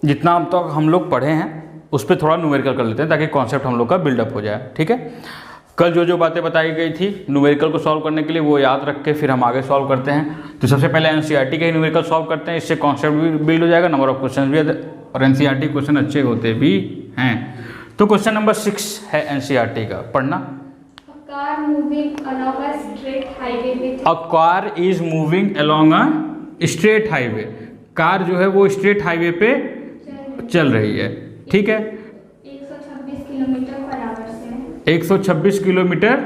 जितना अब तक हम लोग पढ़े हैं उस पर थोड़ा न्यूमेरिकल कर लेते हैं ताकि कॉन्सेप्ट हम लोग का बिल्डअप हो जाए। ठीक है, कल जो जो बातें बताई गई थी न्यूमेरिकल को सॉल्व करने के लिए वो याद रख के फिर हम आगे सॉल्व करते हैं। तो सबसे पहले एनसीईआरटी के ही न्यूमेरिकल सॉल्व करते हैं, इससे कॉन्सेप्ट भी बिल्ड हो जाएगा, नंबर ऑफ क्वेश्चन भी, और एनसीईआरटी क्वेश्चन अच्छे होते भी हैं। तो क्वेश्चन नंबर 6 है एनसीईआरटी का, पढ़ना। A car moving along a straight highway with a car is moving along a straight highway, car जो है वो स्ट्रेट हाईवे पे चल रही है। ठीक है, 126 किलोमीटर पर आवर से 126 किलोमीटर,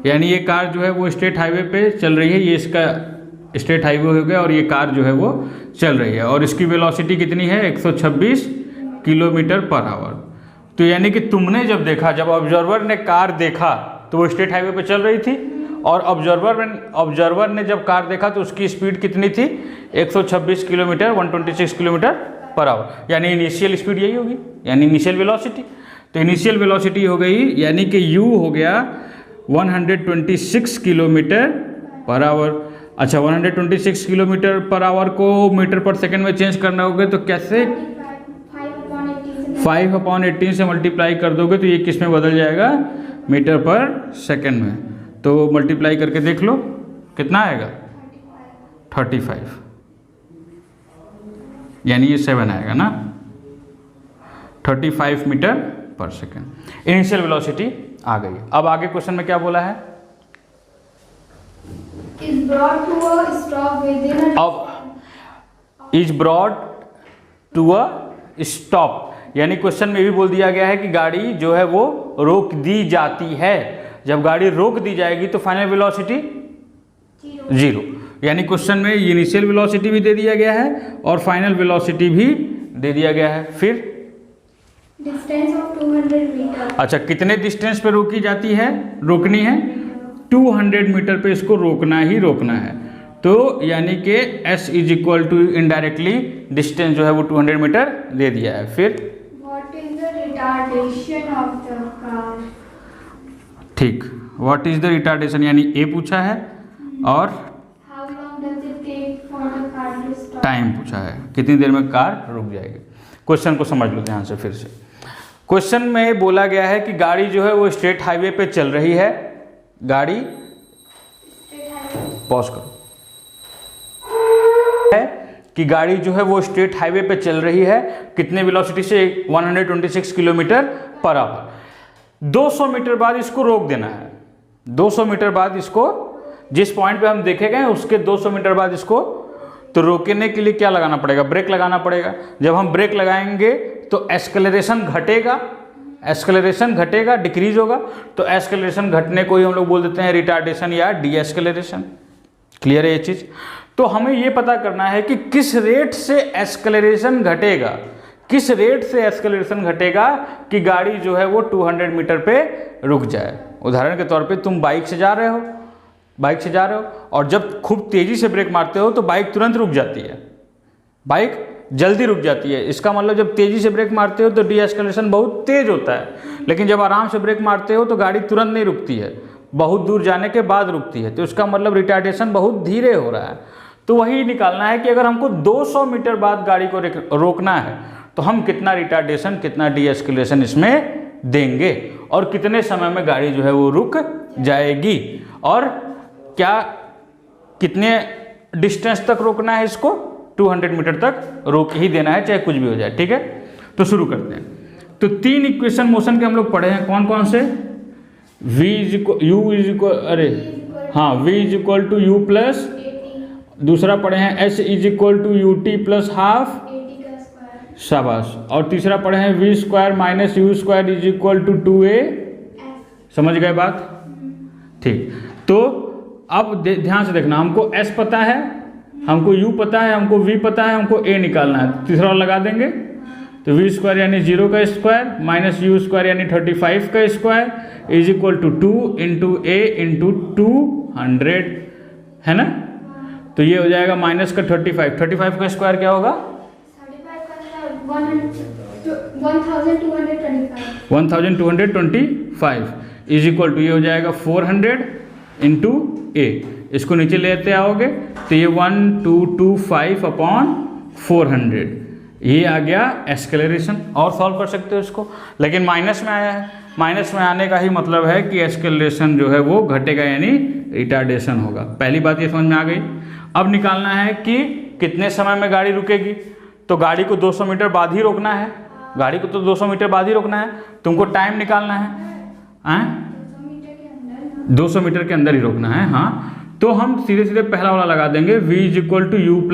यानी ये कार जो है वो स्ट्रेट हाईवे पे चल रही है, ये इसका स्ट्रेट हाईवे हो गया और ये कार जो है वो चल रही है और इसकी वेलोसिटी कितनी है 126 किलोमीटर पर आवर। तो यानी कि तुमने जब देखा, जब ऑब्जर्वर ने कार देखा तो वो स्ट्रेट हाईवे पे चल रही थी, और ऑब्जर्वर ने जब कार देखा तो उसकी स्पीड कितनी थी 126 किलोमीटर 126 किलोमीटर पर आवर, यानी इनिशियल स्पीड यही होगी, यानी इनिशियल वेलोसिटी। तो इनिशियल वेलोसिटी हो गई यानी कि u हो गया 126 किलोमीटर पर आवर। अच्छा, 126 किलोमीटर पर आवर को मीटर पर सेकंड में चेंज करना होगा तो कैसे, 5/18 से मल्टीप्लाई कर दोगे तो ये किस में बदल जाएगा, मीटर पर सेकंड में। तो मल्टीप्लाई करके देख लो कितना आएगा 35, यानी ये 7 आएगा ना, 35 मीटर पर सेकंड इनिशियल वेलोसिटी आ गई। अब आगे क्वेश्चन में क्या बोला है, is brought to a stop within a अब is brought to a stop, यानी क्वेश्चन में भी बोल दिया गया है कि गाड़ी जो है वो रोक दी जाती है। जब गाड़ी रोक दी जाएगी तो फाइनल वेलोसिटी 0, यानी क्वेश्चन में इनिशियल वेलोसिटी भी दे दिया गया है और फाइनल वेलोसिटी भी दे दिया गया है। फिर डिस्टेंस ऑफ 200 मीटर, अच्छा, कितने डिस्टेंस पे रोकी जाती है, रोकनी है 200 मीटर पे इसको रोकना ही रोकना है। तो यानी कि s is equal to indirectly distance जो है वो 200 मीटर दे दिया है। फिर what is the retardation of the car, ठीक, व्हाट इज द रिटार्डेशन यानी ए पूछा है और how long does it take for the car to stop, time पूछा है, कितनी देर में कार रुक जाएगी। क्वेश्चन को समझ लो ध्यान से फिर से। क्वेश्चन में बोला गया है कि गाड़ी जो है वो स्ट्रेट हाईवे पे चल रही है, गाड़ी पॉज करो, है कि गाड़ी जो है वो स्ट्रेट हाईवे पे चल रही है, कितने वेलोसिटी से 126 किलोमीटर पर आवर। 200 मीटर बाद इसको रोक देना है, 200 मीटर बाद इसको, जिस पॉइंट पे हम देखे गए उसके 200 मीटर बाद इसको, तो रोकने के लिए क्या लगाना पड़ेगा, ब्रेक लगाना पड़ेगा। जब हम ब्रेक लगाएंगे तो एक्सेलरेशन घटेगा, एक्सेलरेशन घटेगा, डिक्रीज होगा, तो एक्सेलरेशन घटने को ही हम लोग बोल देते हैं रिटार्डेशन या डी एक्सेलरेशन। क्लियर है ये चीज। तो हमें ये पता करना है कि किस रेट से एक्सेलरेशन घटेगा, किस रेट से एक्सेलरेशन घटेगा कि गाड़ी जो है वो 200 मीटर पे रुक जाए। उदाहरण के तौर पे तुम बाइक से जा रहे हो, बाइक से जा रहे हो और जब खूब तेजी से ब्रेक मारते हो तो बाइक तुरंत रुक जाती है, बाइक जल्दी रुक जाती है। इसका मतलब जब तेजी से ब्रेक मारते हो तो डी एक्सेलरेशन बहुत तेज होता है, लेकिन जब आराम से ब्रेक मारते हो तो गाड़ी तुरंत नहीं रुकती है, बहुत दूर जाने के बाद रुकती है। तो इसका मतलब रिटार्डेशन बहुत धीरे हो रहा है। तो वही निकालना है कि अगर हमको 200 मीटर बाद गाड़ी को रोकना है तो हम कितना रिटार्डेशन, कितना डी एक्सेलरेशन इसमें देंगे और कितने समय में गाड़ी जो है वो रुक जाएगी, और क्या कितने डिस्टेंस तक रोकना है इसको, 200 मीटर तक रोक ही देना है, चाहे कुछ भी हो जाए। ठीक है, तो शुरू करते हैं। तो 3 इक्वेशन मोशन के हम लोग पढ़े हैं, कौन कौन से, v is equal to u plus, दूसरा पढ़े हैं s is equal to u t plus half, शाबाश, और तीसरा पढ़े हैं v square minus u square is equal to 2a। समझ गए बात, ठीक। तो अब ध्यान से देखना, हमको s पता है, हमको u पता है, हमको v पता है, हमको a निकालना है। तीसरा लगा देंगे तो v स्क्वायर यानी 0 का स्क्वायर माइनस यू स्क्वायर यानी 35 का square is equal to 2 into a into 200, है ना। तो ये हो जाएगा माइनस का 35 का स्क्वायर क्या होगा 1225 इज इक्वल टू, ये हो जाएगा 400 इंटू ए, इसको नीचे लेते आओगे तो ये 1225 अपॉन 400 ये आ गया एस्केलरेशन, और सॉल्व कर सकते हो इसको, लेकिन माइनस में आया है। माइनस में आने का ही मतलब है कि एस्केलरेशन जो है वो घटेगा, यानी रिटार्डेशन होगा। पहली बात ये समझ में आ गई। अब निकालना है कि कितने समय में गाड़ी रुकेगी। तो गाड़ी को 200 मीटर बाद ही रोकना है, गाड़ी को तो 200 मीटर बाद ही रोकना है। तुमको टाइम निकालना है 200 मीटर के अंदर ही रोकना है। हाँ, तो हम सीधे सीधे पहला वाला लगा देंगे, v = u +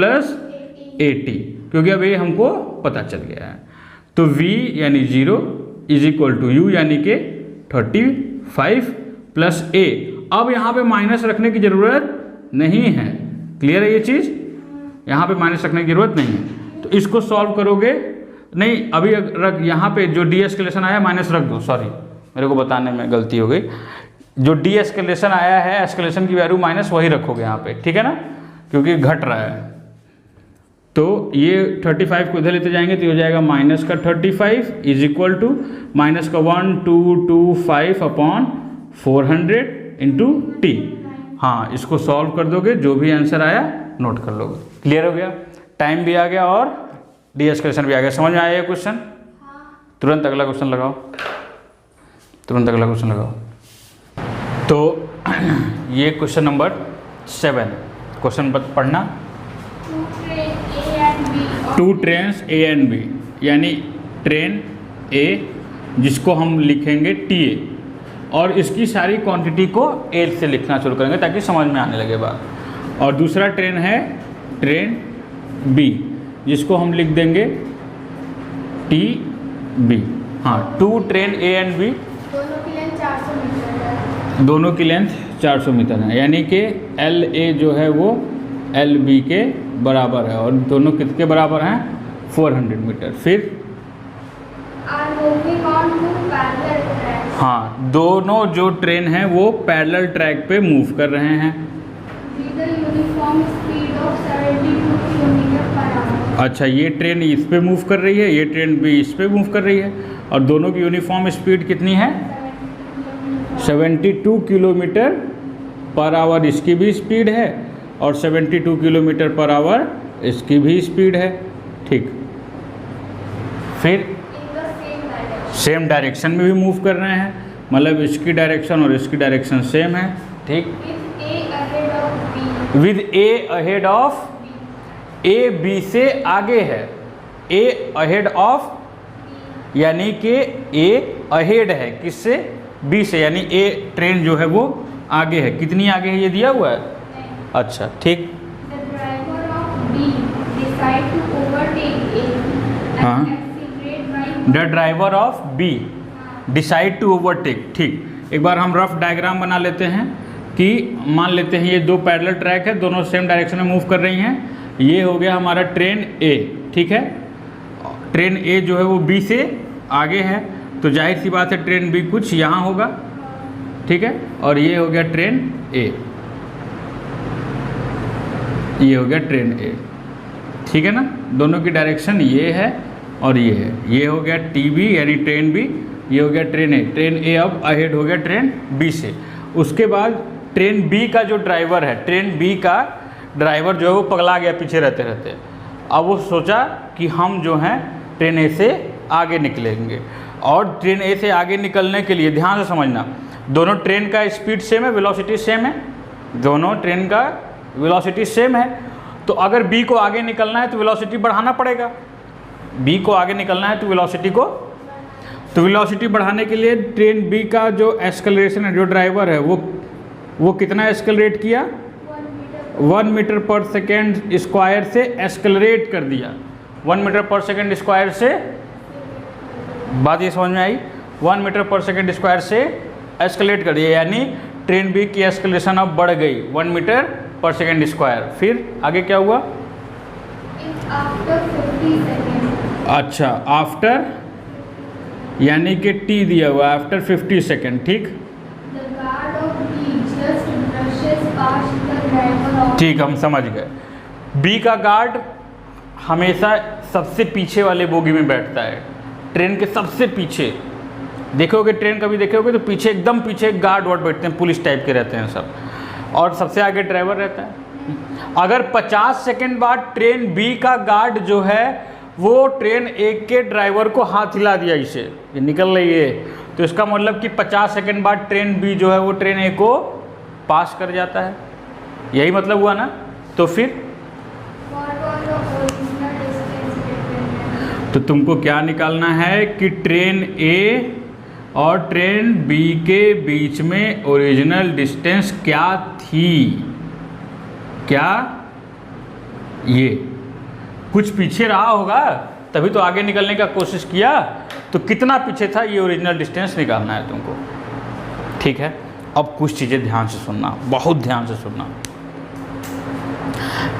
at, क्योंकि अब ये हमको पता चल गया है। तो v यानी 0 = u यानी कि 35 + a। अब यहाँ पे माइनस रखने की ज़रूरत नहीं है। क्लियर है ये चीज़? यहाँ पे माइनस रखने की ज़रूरत नहीं है। तो इसको सॉल्व करोगे, नहीं अभी रख, यहाँ पे जो डी एस्केलेशन आया माइनस रख दो, सॉरी मेरे को बताने में गलती हो गई। जो डी एस्केलेशन आया है, एस्केलेशन की वैल्यू माइनस वही रखोगे यहाँ पे, ठीक है ना, क्योंकि घट रहा है। तो ये 35 को इधर लेते जाएंगे तो हो जाएगा माइनस का 35 = माइनस का 1225/400 × t। हाँ, इसको सॉल्व कर दोगे, जो भी आंसर आया नोट कर लोगे। क्लियर हो गया? टाइम भी आ गया और डी एस्केलेशन भी आ गया। समझ में आया ये क्वेश्चन? तुरंत अगला क्वेश्चन लगाओ, तुरंत अगला क्वेश्चन लगाओ। तो ये क्वेश्चन नंबर 7, क्वेश्चन पढ़ना। Two trains A and B, यानी ट्रेन A जिसको हम लिखेंगे TA, और इसकी सारी क्वांटिटी को A से लिखना शुरू करेंगे ताकि समझ में आने लगे बात। और दूसरा ट्रेन है ट्रेन B जिसको हम लिख देंगे TB। हाँ, 2 ट्रेन A एंड B, दोनों की लेंथ 400 मीटर है, यानी कि LA जो है वो LB के बराबर है, और दोनों किसके बराबर हैं? 400 मीटर। फिर हाँ, दोनों जो ट्रेन हैं वो पैरेलल ट्रैक पे मूव कर रहे हैं। अच्छा, ये ट्रेन इस पे मूव कर रही है, ये ट्रेन भी इस पे मूव कर रही है, और दोनों की यूनिफॉर्म स्पीड कितनी है? 72 km/h इसकी भी स्पीड है, और 72 km/h इसकी भी स्पीड है। ठीक, फिर सेम डायरेक्शन में भी मूव कर रहे हैं, मतलब इसकी डायरेक्शन और इसकी डायरेक्शन सेम है। ठीक, with A ahead of, A B से आगे है, A अहेड ऑफ, यानी कि A अहेड है किससे? B से, यानी A ट्रेन जो है वो आगे है। कितनी आगे है ये दिया हुआ है? अच्छा, ठीक। हाँ, the driver of B decide to overtake. ठीक, एक बार हम रफ डायग्राम बना लेते हैं कि मान लेते हैं ये दो पैरेलल ट्रैक है, दोनों सेम डायरेक्शन में मूव कर रही हैं। ये हो गया हमारा ट्रेन A, ठीक है। ट्रेन A जो है वो B से आगे है, तो जाहिर सी बात है ट्रेन B कुछ यहाँ होगा, ठीक है। और ये हो गया ट्रेन A, ये हो गया ट्रेन A, ठीक है ना। दोनों की डायरेक्शन ये है और ये है। ये हो गया TB यानी ट्रेन B, ये हो गया ट्रेन A। ट्रेन A अब अहेड हो गया ट्रेन B से। उसके बाद ट्रेन B का जो ड्राइवर है, ट्रेन B का ड्राइवर जो है वो पगला गया पीछे रहते रहते। अब वो सोचा कि हम जो हैं ट्रेन A से आगे निकलेंगे, और ट्रेन A से आगे निकलने के लिए ध्यान से समझना, दोनों ट्रेन का स्पीड सेम है, वेलोसिटी सेम है, दोनों ट्रेन का वेलोसिटी सेम है। तो अगर B को आगे निकलना है तो वेलोसिटी बढ़ाना पड़ेगा। B को आगे निकलना है तो वेलोसिटी बढ़ाने के लिए ट्रेन B का जो एक्सेलरेशन है, जो ड्राइवर है वो कितना एक्सेलरेट किया? 1 मीटर पर सेकेंड स्क्वायर से एक्सेलरेट कर दिया। 1 मीटर पर सेकेंड स्क्वायर से, बात ये समझ में आई? 1 मीटर पर सेकेंड स्क्वायर से एक्सेलरेट कर दिया, यानी ट्रेन B की एक्सेलरेशन अब बढ़ गई 1 मीटर पर सेकेंड स्क्वायर। फिर आगे क्या हुआ? अच्छा, आफ्टर यानी कि T दिया हुआ, आफ्टर 50 सेकेंड, ठीक। ठीक, हम समझ गए। B का गार्ड हमेशा सबसे पीछे वाले बोगी में बैठता है, ट्रेन के सबसे पीछे। देखोगे ट्रेन कभी देखोगे तो पीछे, एकदम पीछे गार्ड वार्ड बैठते हैं, पुलिस टाइप के रहते हैं सब, और सबसे आगे ड्राइवर रहता है। अगर 50 सेकेंड बाद ट्रेन B का गार्ड जो है वो ट्रेन ए के ड्राइवर को हाथ हिला दिया इसे, ये निकल रही है, तो इसका मतलब कि 50 सेकंड बाद ट्रेन बी जो है वो ट्रेन ए को पास कर जाता है, यही मतलब हुआ ना। तो फिर What was the original distance between them? तो तुमको क्या निकालना है कि ट्रेन ए और ट्रेन बी के बीच में ओरिजिनल डिस्टेंस क्या थी, क्या ये कुछ पीछे रहा होगा तभी तो आगे निकलने का कोशिश किया, तो कितना पीछे था ये ओरिजिनल डिस्टेंस निकालना है तुमको। ठीक है, अब कुछ चीज़ें ध्यान से सुनना, बहुत ध्यान से सुनना।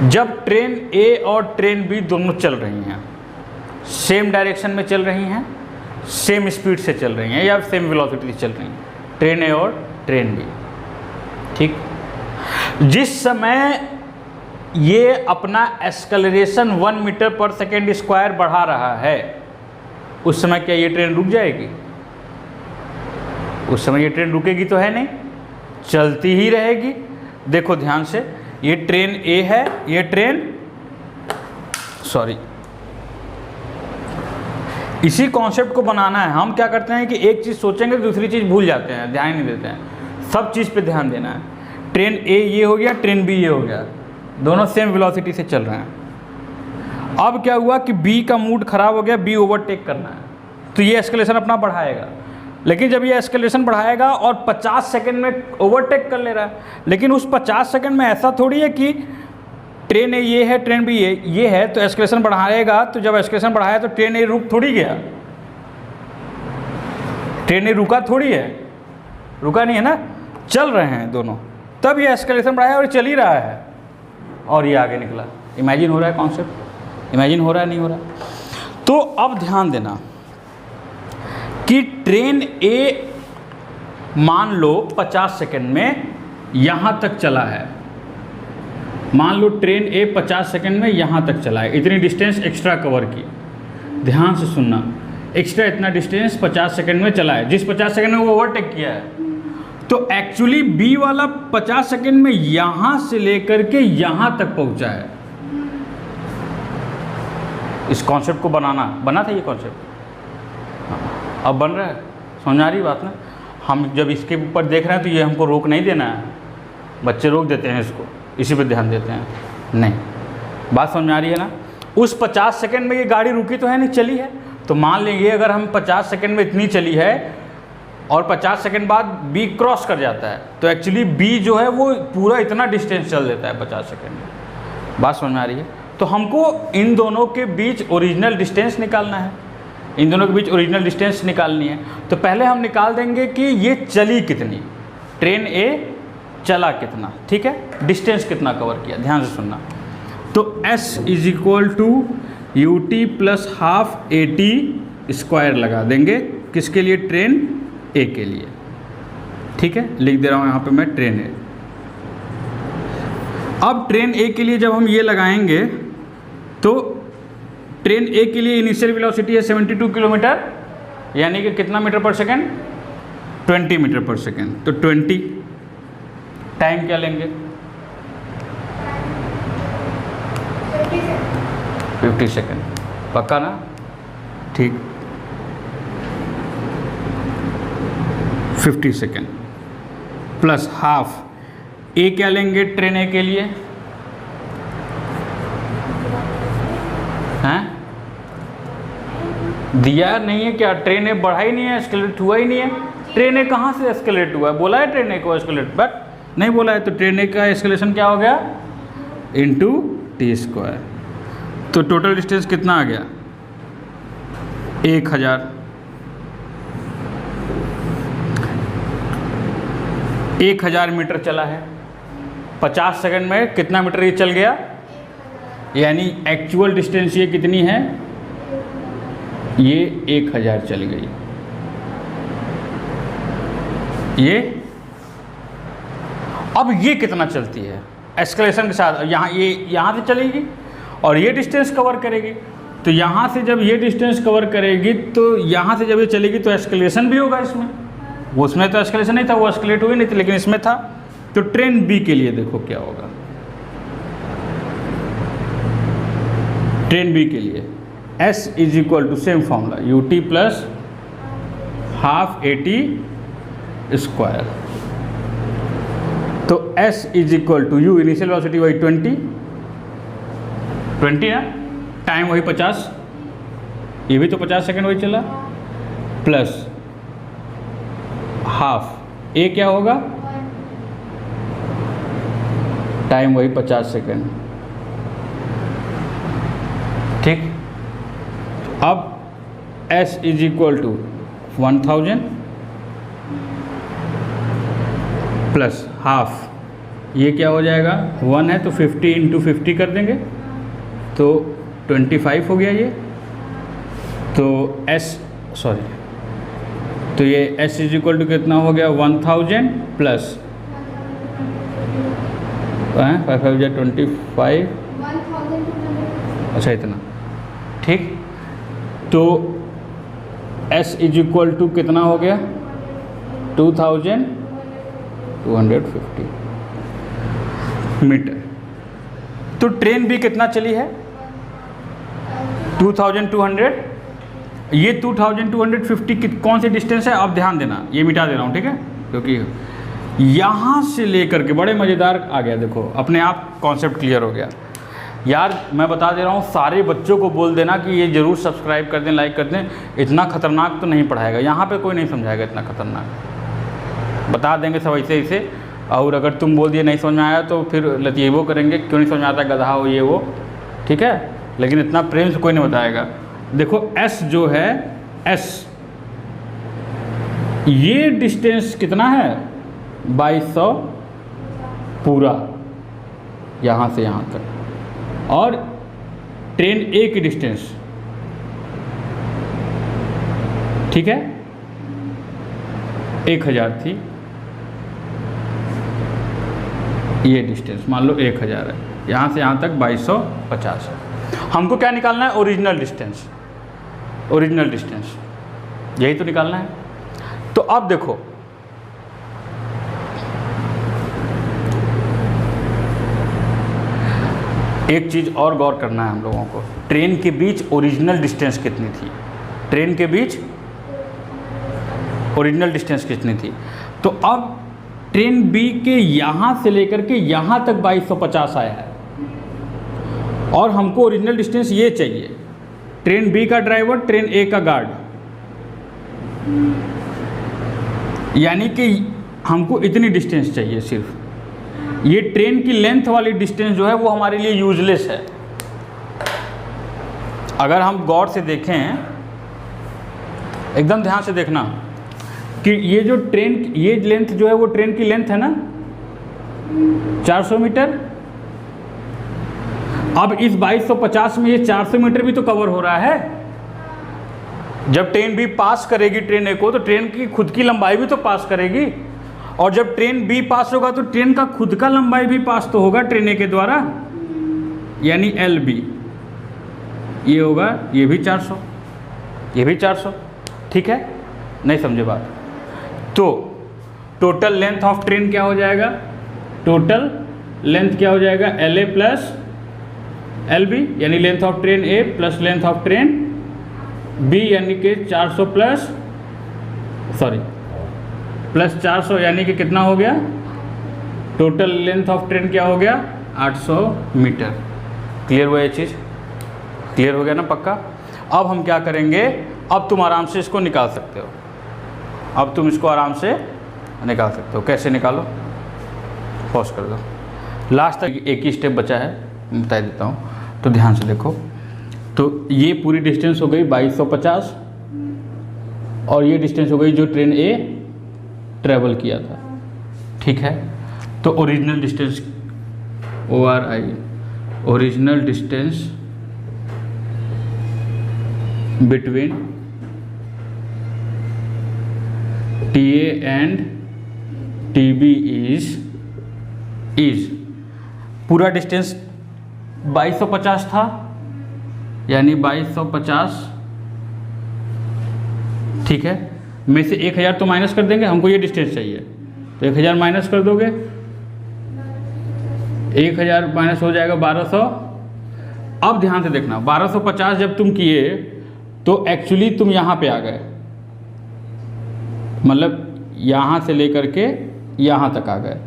जब ट्रेन ए और ट्रेन बी दोनों चल रही हैं, सेम डायरेक्शन में चल रही हैं, सेम स्पीड से चल रही हैं या सेम वेलोसिटी से चल रही हैं, ट्रेन ए और ट्रेन बी, ठीक। जिस समय ये अपना एक्सेलरेशन 1 मीटर पर सेकेंड स्क्वायर बढ़ा रहा है, उस समय क्या ये ट्रेन रुक जाएगी? उस समय ये ट्रेन रुकेगी तो है नहीं, चलती ही रहेगी। देखो ध्यान से, ये ट्रेन ए है, ये ट्रेन, सॉरी, इसी कॉन्सेप्ट को बनाना है। हम क्या करते हैं कि एक चीज़ सोचेंगे दूसरी चीज़ भूल जाते हैं, ध्यान नहीं देते हैं। सब चीज़ पे ध्यान देना है। ट्रेन ए ये हो गया, ट्रेन बी ये हो गया, दोनों सेम वेलोसिटी से चल रहे हैं। अब क्या हुआ कि बी का मूड खराब हो गया, बी ओवरटेक करना है, तो ये एस्केलेशन अपना बढ़ाएगा। लेकिन जब ये एस्केलेशन बढ़ाएगा और 50 सेकंड में ओवरटेक कर ले रहा है, लेकिन उस 50 सेकंड में ऐसा थोड़ी है कि ट्रेन ए ये है, ट्रेन बी ये है, तो एस्केलेशन बढ़ाएगा। तो जब एस्केलेशन बढ़ाया तो ट्रेन ए रुक थोड़ी गया, ट्रेन ए रुका थोड़ी है, रुका नहीं है ना, चल रहे हैं दोनों, तब ये एस्केलेशन बढ़ाया और चल ही रहा है और ये आगे निकला। इमेजिन हो रहा है कॉन्सेप्ट, इमेजिन हो रहा है, नहीं हो रहा। तो अब ध्यान देना कि ट्रेन ए मान लो 50 सेकंड में यहाँ तक चला है, मान लो ट्रेन ए 50 सेकंड में यहाँ तक चला है, इतनी डिस्टेंस एक्स्ट्रा कवर की। ध्यान से सुनना, एक्स्ट्रा इतना डिस्टेंस 50 सेकंड में चला है, जिस 50 सेकंड में वो ओवरटेक किया है। तो एक्चुअली बी वाला 50 सेकंड में यहाँ से लेकर के यहाँ तक पहुँचा है। इस कॉन्सेप्ट को बना था ये कॉन्सेप्ट, अब बन रहा है, समझ आ रही बात ना। हम जब इसके ऊपर देख रहे हैं तो ये हमको रोक नहीं देना है, बच्चे रोक देते हैं इसको, इसी पे ध्यान देते हैं, नहीं, बात समझ में आ रही है ना। उस 50 सेकंड में ये गाड़ी रुकी तो है नहीं, चली है। तो मान लेंगे अगर हम 50 सेकंड में इतनी चली है और 50 सेकंड बाद बी क्रॉस कर जाता है, तो एक्चुअली बी जो है वो पूरा इतना डिस्टेंस चल देता है 50 सेकंड में। बात समझ में आ रही है। तो हमको इन दोनों के बीच ओरिजिनल डिस्टेंस निकालना है, इन दोनों के बीच ओरिजिनल डिस्टेंस निकालनी है। तो पहले हम निकाल देंगे कि ये चली कितनी, ट्रेन ए चला कितना, ठीक है, डिस्टेंस कितना कवर किया। ध्यान से सुनना, तो S is equal to u t plus half a t square लगा देंगे, किसके लिए? ट्रेन ए के लिए, ठीक है, लिख दे रहा हूँ यहाँ पे मैं ट्रेन ए। अब ट्रेन ए के लिए जब हम ये लगाएंगे तो ट्रेन ए के लिए इनिशियल वेलोसिटी है 72 किलोमीटर, यानी कि कितना मीटर पर सेकेंड? 20 मीटर पर सेकेंड। तो 20, टाइम क्या लेंगे? 50 सेकेंड, पक्का ना? ठीक, 50 सेकेंड प्लस हाफ ए क्या लेंगे ट्रेन ए के लिए? हैं? दिया नहीं है क्या? ट्रेन ए बढ़ा ही नहीं है, एस्केलेट हुआ ही नहीं है। ट्रेन ए कहाँ से एस्केलेट हुआ है? बोला है ट्रेन ए को एस्केलेट, बट नहीं बोला है। तो ट्रेन ए का एस्केलेशन क्या हो गया? Into T square. तो टोटल डिस्टेंस कितना आ गया? 1000। 1000 मीटर चला है, 50 सेकंड में कितना मीटर ये चल गया? यानी एक्चुअल डिस्टेंस ये कितनी है? ये 1000 चल गई। ये अब ये कितना चलती है एस्केलेशन के साथ? यहाँ से चलेगी और ये डिस्टेंस कवर करेगी। तो यहाँ से जब ये डिस्टेंस कवर करेगी तो यहाँ से जब ये चलेगी तो एस्केलेशन भी होगा इसमें। वो उसमें तो एस्केलेशन नहीं था, वो एस्केलेट हुई नहीं थी, लेकिन इसमें था। तो ट्रेन बी के लिए देखो क्या होगा। ट्रेन बी के लिए S is equal to same formula ut plus half AT square. तो S is equal to u initial velocity वही 20 है, टाइम वही 50, ये भी तो 50 सेकेंड वही चला, प्लस हाफ A क्या होगा, टाइम वही 50 सेकेंड। ठीक, अब S is equal to 1000 plus half, ये क्या हो जाएगा 1 है तो 50 इंटू 50 कर देंगे तो 25 हो गया ये। तो तो ये S इज इक्वल टू कितना हो गया 1000 प्लस 5 अच्छा इतना। ठीक, तो S इज इक्वल टू कितना हो गया 2250 मीटर। तो ट्रेन भी कितना चली है 2200, ये 2250 कौन सी डिस्टेंस है, आप ध्यान देना, ये मिटा दे रहा हूँ ठीक है, क्योंकि यहाँ से लेकर के बड़े मज़ेदार आ गया, देखो अपने आप कॉन्सेप्ट क्लियर हो गया यार। मैं बता दे रहा हूँ, सारे बच्चों को बोल देना कि ये ज़रूर सब्सक्राइब कर दें, लाइक कर दें। इतना खतरनाक तो नहीं पढ़ाएगा यहाँ पे, कोई नहीं समझाएगा इतना खतरनाक, बता देंगे सब ऐसे ऐसे। और अगर तुम बोल दिए नहीं समझ में आया तो फिर लतीफ़ो करेंगे, क्यों नहीं समझ में आता, गधा हो ये वो, ठीक है, लेकिन इतना प्रेम से कोई नहीं बताएगा। देखो S जो है S, ये डिस्टेंस कितना है 2200 पूरा यहाँ से यहाँ तक, और ट्रेन A की डिस्टेंस ठीक है 1000 थी, ये डिस्टेंस मान लो 1000 है, यहाँ से यहाँ तक 2250 है। हमको क्या निकालना है, ओरिजिनल डिस्टेंस, ओरिजिनल डिस्टेंस यही तो निकालना है। तो अब देखो एक चीज़ और गौर करना है हम लोगों को, ट्रेन के बीच ओरिजिनल डिस्टेंस कितनी थी, ट्रेन के बीच ओरिजिनल डिस्टेंस कितनी थी। तो अब ट्रेन बी के यहाँ से लेकर के यहाँ तक 2250 आया है, और हमको ओरिजिनल डिस्टेंस ये चाहिए, ट्रेन बी का ड्राइवर, ट्रेन ए का गार्ड, यानी कि हमको इतनी डिस्टेंस चाहिए सिर्फ। ये ट्रेन की लेंथ वाली डिस्टेंस जो है वो हमारे लिए यूजलेस है। अगर हम गौर से देखें, एकदम ध्यान से देखना कि ये जो ट्रेन, ये लेंथ जो है वो ट्रेन की लेंथ है ना 400 मीटर। अब इस 2250 में ये 400 मीटर भी तो कवर हो रहा है। जब ट्रेन बी पास करेगी ट्रेन ए को, तो ट्रेन की खुद की लंबाई भी तो पास करेगी, और जब ट्रेन बी पास होगा तो ट्रेन का खुद का लंबाई भी पास तो होगा ट्रेन ए के द्वारा, यानी एल बी, ये होगा, ये भी 400, ये भी 400। ठीक है, नहीं समझे बात। तो टोटल लेंथ ऑफ ट्रेन क्या हो जाएगा, टोटल लेंथ क्या हो जाएगा L A plus L B, यानी length of train A plus length of train B, यानी कि 400 प्लस 400, यानी कि कितना हो गया, टोटल लेंथ ऑफ ट्रेन क्या हो गया 800 मीटर। क्लियर हुआ ये चीज़, क्लियर हो गया ना पक्का। अब हम क्या करेंगे, अब तुम आराम से इसको निकाल सकते हो, अब तुम इसको आराम से निकाल सकते हो। कैसे निकालो, पॉज कर दो, लास्ट तक एक ही स्टेप बचा है, मैं बता देता हूँ, तो ध्यान से देखो। तो ये पूरी डिस्टेंस हो गई 2250, और ये डिस्टेंस हो गई जो ट्रेन ए ट्रैवल किया था। ठीक है, तो original distance ORI, original distance between TA and TB is पूरा डिस्टेंस 2250 था, यानी 2250, ठीक है, में से 1000 तो माइनस कर देंगे, हमको ये डिस्टेंस चाहिए, तो 1000 माइनस कर दोगे, 1000 माइनस हो जाएगा 1200, अब ध्यान से देखना, 1250 जब तुम किए तो एक्चुअली तुम यहाँ पे आ गए, मतलब यहाँ से लेकर के यहाँ तक आ गए,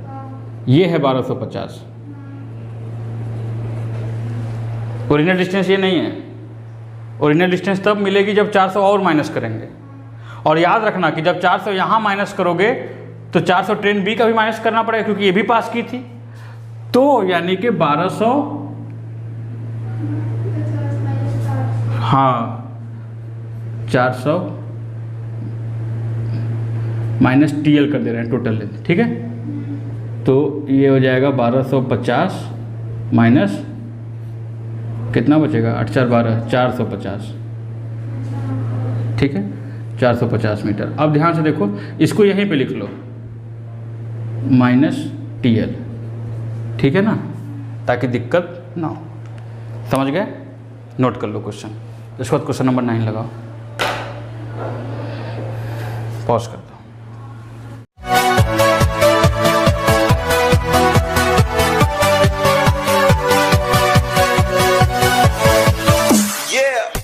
ये है 1250। ओरिजिनल डिस्टेंस ये नहीं है। ओरिजिनल डिस्टेंस तब मिलेगी जब 400 और माइनस करेंगे। और याद रखना कि जब 400 यहाँ माइनस करोगे तो 400 ट्रेन बी का भी माइनस करना पड़ेगा, क्योंकि ये भी पास की थी। तो यानी कि 1200, हाँ 400 माइनस TL कर दे रहे हैं टोटल लेंथ, ठीक है। तो ये हो जाएगा 1250 माइनस कितना बचेगा, 8 4 12, 450, ठीक है, 450 मीटर। अब ध्यान से देखो, इसको यहीं पे लिख लो माइनस TL, ठीक है ना, ताकि दिक्कत ना हो। समझ गए? नोट कर लो क्वेश्चन। इसके बाद क्वेश्चन नंबर 9 लगाओ, पॉज कर।